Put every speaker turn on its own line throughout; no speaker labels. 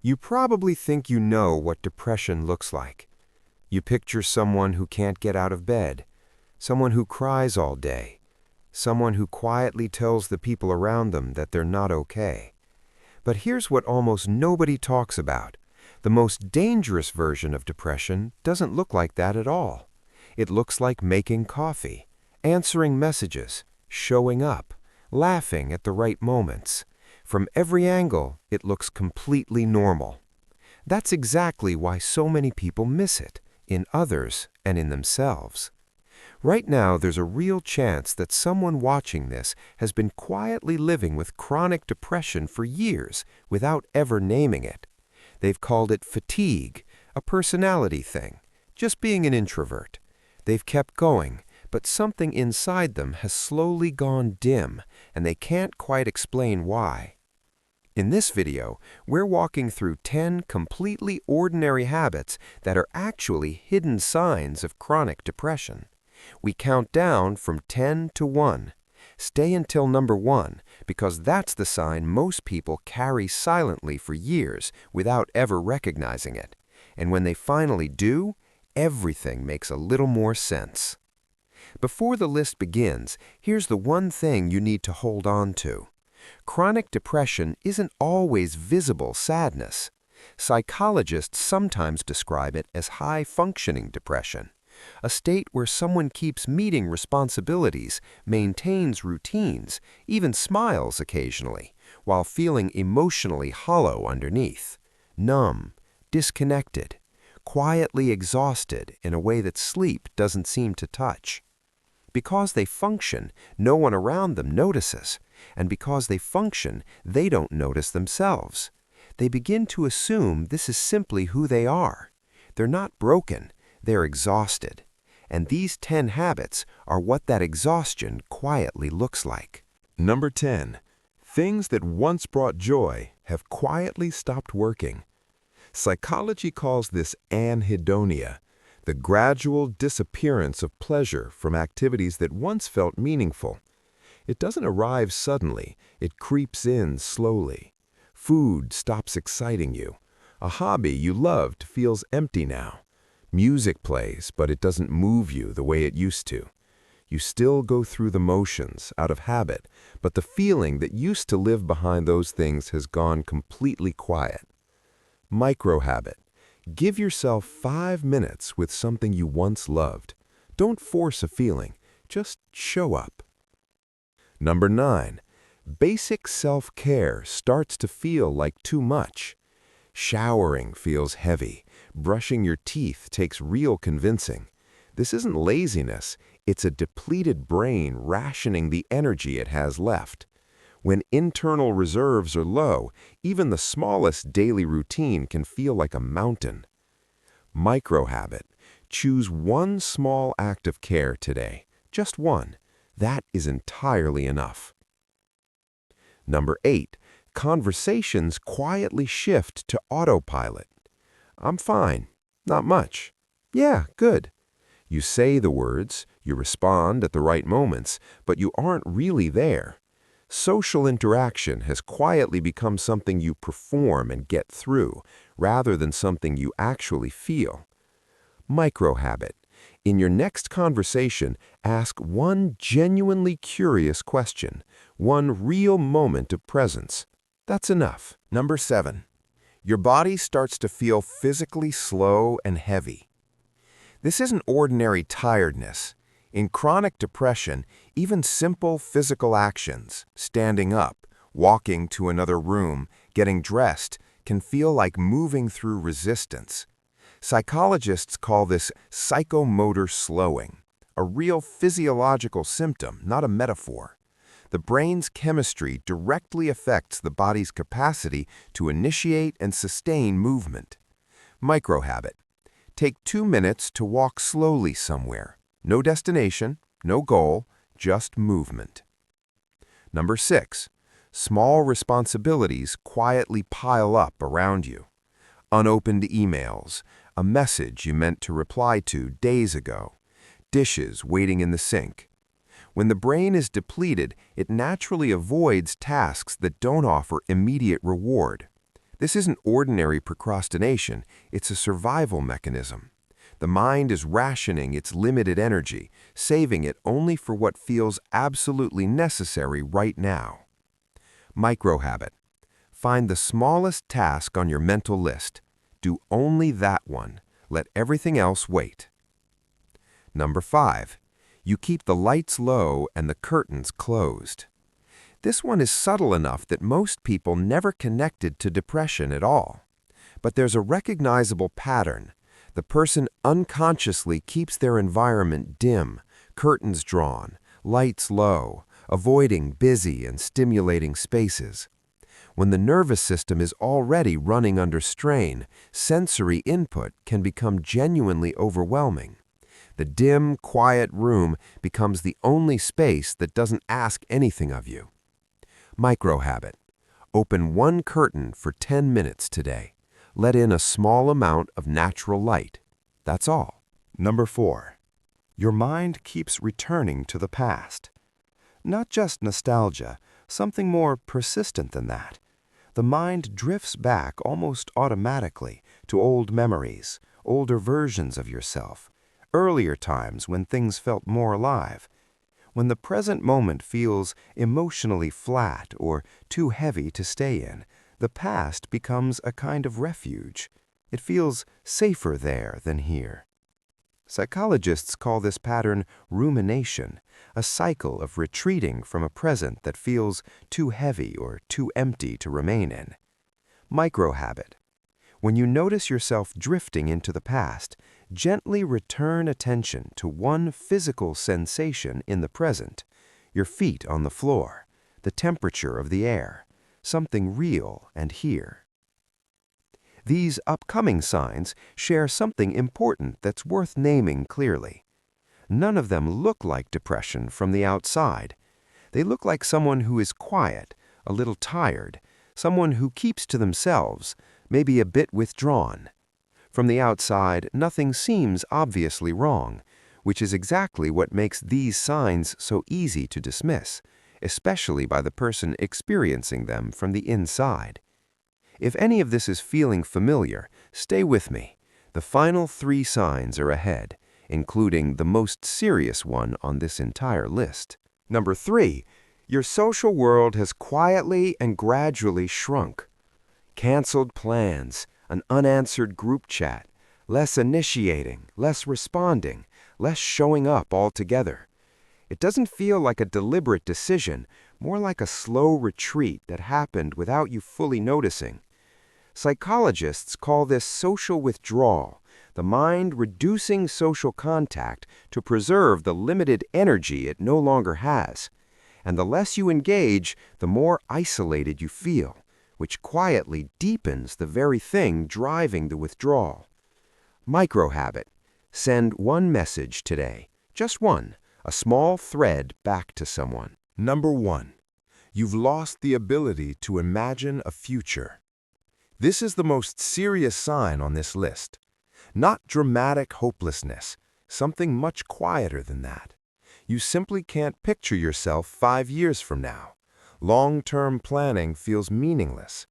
You probably think you know what depression looks like. You picture someone who can't get out of bed, someone who cries all day, someone who quietly tells the people around them that they're not okay. But here's what almost nobody talks about. The most dangerous version of depression doesn't look like that at all. It looks like making coffee, answering messages, showing up, laughing at the right moments. From every angle, it looks completely normal. That's exactly why so many people miss it, in others and in themselves. Right now, there's a real chance that someone watching this has been quietly living with chronic depression for years without ever naming it. They've called it fatigue, a personality thing, just being an introvert. They've kept going, but something inside them has slowly gone dim, and they can't quite explain why. In this video, we're walking through 10 completely ordinary habits that are actually hidden signs of chronic depression. We count down from 10 to 1. Stay until number 1, because that's the sign most people carry silently for years without ever recognizing it. And when they finally do, everything makes a little more sense. Before the list begins, here's the one thing you need to hold on to. Chronic depression isn't always visible sadness. Psychologists sometimes describe it as high-functioning depression, a state where someone keeps meeting responsibilities, maintains routines, even smiles occasionally, while feeling emotionally hollow underneath, numb, disconnected, quietly exhausted in a way that sleep doesn't seem to touch. Because they function, no one around them notices, and because they function, they don't notice themselves. They begin to assume this is simply who they are. They're not broken, they're exhausted. And these 10 habits are what that exhaustion quietly looks like.
Number 10. Things that once brought joy have quietly stopped working. Psychology calls this anhedonia, the gradual disappearance of pleasure from activities that once felt meaningful. It doesn't arrive suddenly, it creeps in slowly. Food stops exciting you. A hobby you loved feels empty now. Music plays, but it doesn't move you the way it used to. You still go through the motions out of habit, but the feeling that used to live behind those things has gone completely quiet. Micro-habit. Give yourself 5 minutes with something you once loved. Don't force a feeling, just show up. Number 9. Basic self-care starts to feel like too much. Showering feels heavy. Brushing your teeth takes real convincing. This isn't laziness, it's a depleted brain rationing the energy it has left. When internal reserves are low, even the smallest daily routine can feel like a mountain. Micro-habit. Choose one small act of care today. Just one. That is entirely enough. Number 8. Conversations quietly shift to autopilot. I'm fine. Not much. Yeah, good. You say the words, you respond at the right moments, but you aren't really there. Social interaction has quietly become something you perform and get through, rather than something you actually feel. Micro-habit. In your next conversation, ask one genuinely curious question, one real moment of presence. That's enough. Number 7. Your body starts to feel physically slow and heavy. This isn't ordinary tiredness. In chronic depression, even simple physical actions, standing up, walking to another room, getting dressed, can feel like moving through resistance. Psychologists call this psychomotor slowing, a real physiological symptom, not a metaphor. The brain's chemistry directly affects the body's capacity to initiate and sustain movement. Micro-habit. Take 2 minutes to walk slowly somewhere. No destination, no goal, just movement. Number 6. Small responsibilities quietly pile up around you. Unopened emails, a message you meant to reply to days ago, dishes waiting in the sink. When the brain is depleted, it naturally avoids tasks that don't offer immediate reward.
This isn't ordinary procrastination, it's a survival mechanism. The mind is rationing its limited energy, saving it only for what feels absolutely necessary right now. Microhabit. Find the smallest task on your mental list. Do only that one. Let everything else wait. Number 5. You keep the lights low and the curtains closed. This one is subtle enough that most people never connected to depression at all. But there's a recognizable pattern. The person unconsciously keeps their environment dim, curtains drawn, lights low, avoiding busy and stimulating spaces. When the nervous system is already running under strain, sensory input can become genuinely overwhelming. The dim, quiet room becomes the only space that doesn't ask anything of you. Microhabit. Open one curtain for 10 minutes today. Let in a small amount of natural light. That's all.
Number 4. Your mind keeps returning to the past. Not just nostalgia, something more persistent than that. The mind drifts back almost automatically to old memories, older versions of yourself, earlier times when things felt more alive. When the present moment feels emotionally flat or too heavy to stay in, the past becomes a kind of refuge. It feels safer there than here. Psychologists call this pattern rumination, a cycle of retreating from a present that feels too heavy or too empty to remain in. Microhabit. When you notice yourself drifting into the past, gently return attention to one physical sensation in the present, your feet on the floor, the temperature of the air, something real and here. These upcoming signs share something important that's worth naming clearly. None of them look like depression from the outside. They look like someone who is quiet, a little tired, someone who keeps to themselves, maybe a bit withdrawn. From the outside, nothing seems obviously wrong, which is exactly what makes these signs so easy to dismiss, especially by the person experiencing them from the inside. If any of this is feeling familiar, stay with me. The final 3 signs are ahead, including the most serious one on this entire list. Number 3, your social world has quietly and gradually shrunk. Canceled plans, an unanswered group chat, less initiating, less responding, less showing up altogether. It doesn't feel like a deliberate decision, more like a slow retreat that happened without you fully noticing. Psychologists call this social withdrawal, the mind reducing social contact to preserve the limited energy it no longer has. And the less you engage, the more isolated you feel, which quietly deepens the very thing driving the withdrawal. Microhabit. Send one message today, just one, a small thread back to someone. Number 1. You've lost the ability to imagine a future. This is the most serious sign on this list. Not dramatic hopelessness, something much quieter than that. You simply can't picture yourself 5 years from now. Long-term planning feels meaningless.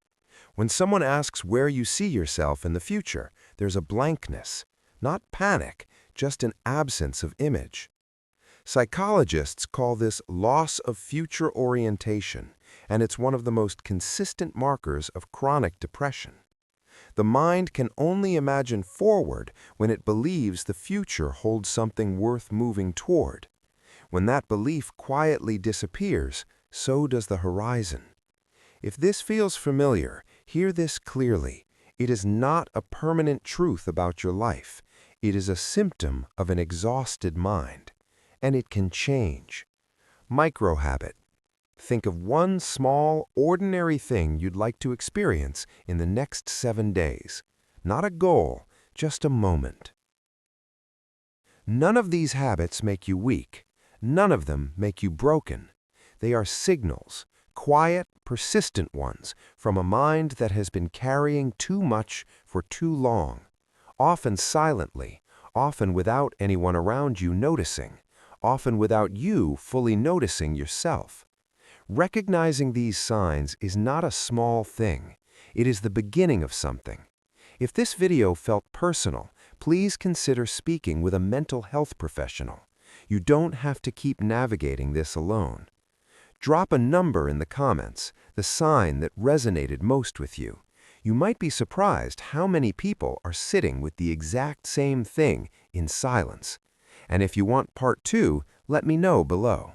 When someone asks where you see yourself in the future, there's a blankness, not panic, just an absence of image. Psychologists call this loss of future orientation, and it's one of the most consistent markers of chronic depression. The mind can only imagine forward when it believes the future holds something worth moving toward. When that belief quietly disappears, so does the horizon. If this feels familiar, hear this clearly. It is not a permanent truth about your life. It is a symptom of an exhausted mind. And it can change. Microhabit. Think of one small, ordinary thing you'd like to experience in the next 7 days. Not a goal, just a moment. None of these habits make you weak. None of them make you broken. They are signals, quiet, persistent ones, from a mind that has been carrying too much for too long, often silently, often without anyone around you noticing, often without you fully noticing yourself. Recognizing these signs is not a small thing.
It is the beginning of something. If this video felt personal, please consider speaking with a mental health professional. You don't have to keep navigating this alone. Drop a number in the comments, the sign that resonated most with you. You might be surprised how many people are sitting with the exact same thing in silence. And if you want part 2, let me know below.